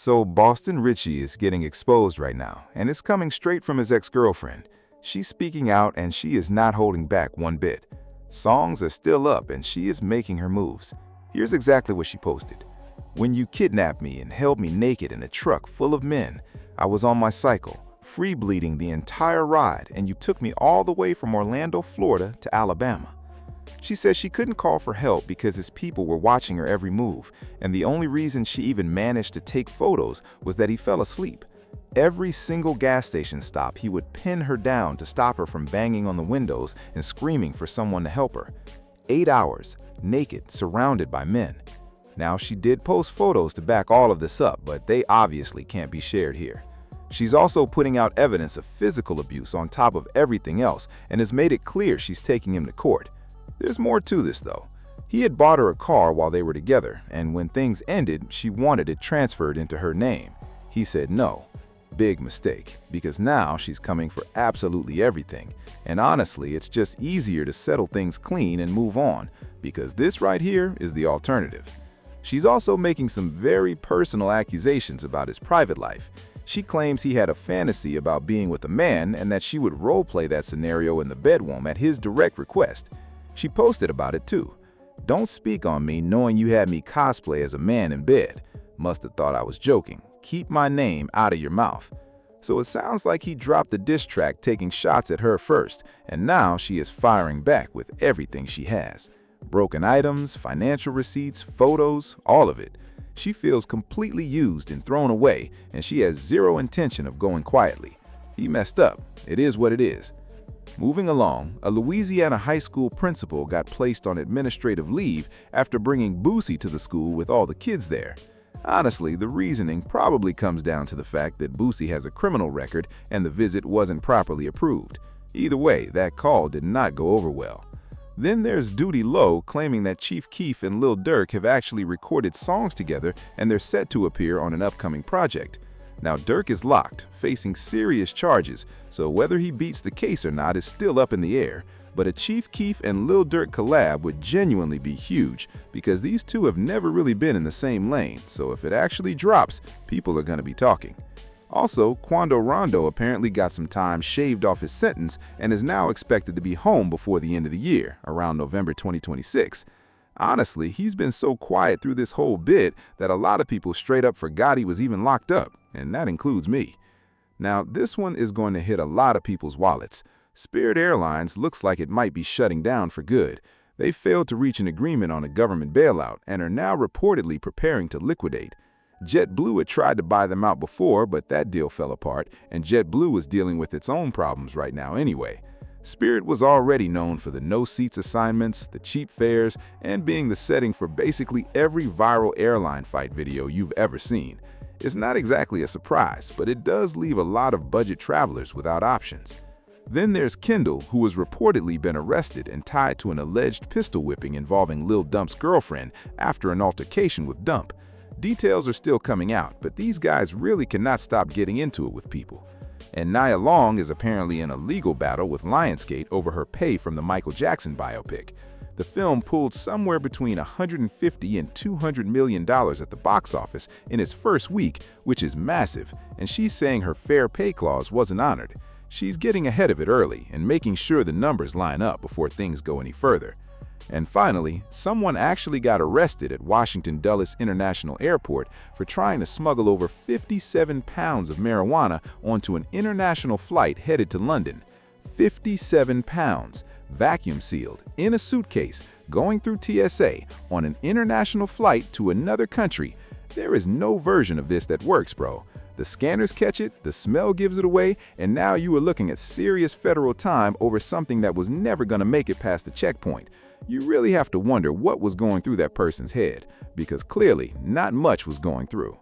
So Boston Richey is getting exposed right now, and it's coming straight from his ex-girlfriend. She's speaking out and she is not holding back one bit. Songs are still up and she is making her moves. Here's exactly what she posted. "When you kidnapped me and held me naked in a truck full of men, I was on my cycle, free bleeding the entire ride, and you took me all the way from Orlando, Florida to Alabama." She says she couldn't call for help because his people were watching her every move, and the only reason she even managed to take photos was that he fell asleep. Every single gas station stop, he would pin her down to stop her from banging on the windows and screaming for someone to help her. 8 hours, naked, surrounded by men. Now, she did post photos to back all of this up, but they obviously can't be shared here. She's also putting out evidence of physical abuse on top of everything else and has made it clear she's taking him to court. There's more to this, though. He had bought her a car while they were together, and when things ended, she wanted it transferred into her name. He said no. Big mistake, because now she's coming for absolutely everything. And honestly, it's just easier to settle things clean and move on, because this right here is the alternative. She's also making some very personal accusations about his private life. She claims he had a fantasy about being with a man and that she would roleplay that scenario in the bedroom at his direct request. She posted about it too. "Don't speak on me knowing you had me cosplay as a man in bed. Must have thought I was joking. Keep my name out of your mouth." So it sounds like he dropped the diss track taking shots at her first, and now she is firing back with everything she has. Broken items, financial receipts, photos, all of it. She feels completely used and thrown away, and she has zero intention of going quietly. He messed up. It is what it is. Moving along, a Louisiana high school principal got placed on administrative leave after bringing Boosie to the school with all the kids there. Honestly, the reasoning probably comes down to the fact that Boosie has a criminal record and the visit wasn't properly approved. Either way, that call did not go over well. Then there's Duty Low claiming that Chief Keef and Lil Durk have actually recorded songs together and they're set to appear on an upcoming project. Now, Durk is locked, facing serious charges, so whether he beats the case or not is still up in the air. But a Chief Keef and Lil Durk collab would genuinely be huge because these two have never really been in the same lane, so if it actually drops, people are going to be talking. Also, Quando Rondo apparently got some time shaved off his sentence and is now expected to be home before the end of the year, around November 2026. Honestly, he's been so quiet through this whole bit that a lot of people straight up forgot he was even locked up, and that includes me. Now, this one is going to hit a lot of people's wallets. Spirit Airlines looks like it might be shutting down for good. They failed to reach an agreement on a government bailout and are now reportedly preparing to liquidate. JetBlue had tried to buy them out before, but that deal fell apart, and JetBlue is dealing with its own problems right now anyway. Spirit was already known for the no-seats assignments, the cheap fares, and being the setting for basically every viral airline fight video you've ever seen. It's not exactly a surprise, but it does leave a lot of budget travelers without options. Then there's Kendall, who has reportedly been arrested and tied to an alleged pistol whipping involving Lil Dump's girlfriend after an altercation with Dump. Details are still coming out, but these guys really cannot stop getting into it with people. And Nia Long is apparently in a legal battle with Lionsgate over her pay from the Michael Jackson biopic. The film pulled somewhere between $150 and $200 million at the box office in its first week, which is massive, and she's saying her fair pay clause wasn't honored. She's getting ahead of it early and making sure the numbers line up before things go any further. And finally, someone actually got arrested at Washington Dulles International Airport for trying to smuggle over 57 pounds of marijuana onto an international flight headed to London. 57 pounds, vacuum sealed, in a suitcase, going through TSA on an international flight to another country. There is no version of this that works, bro. The scanners catch it, the smell gives it away, and now you are looking at serious federal time over something that was never going to make it past the checkpoint. You really have to wonder what was going through that person's head, because clearly not much was going through.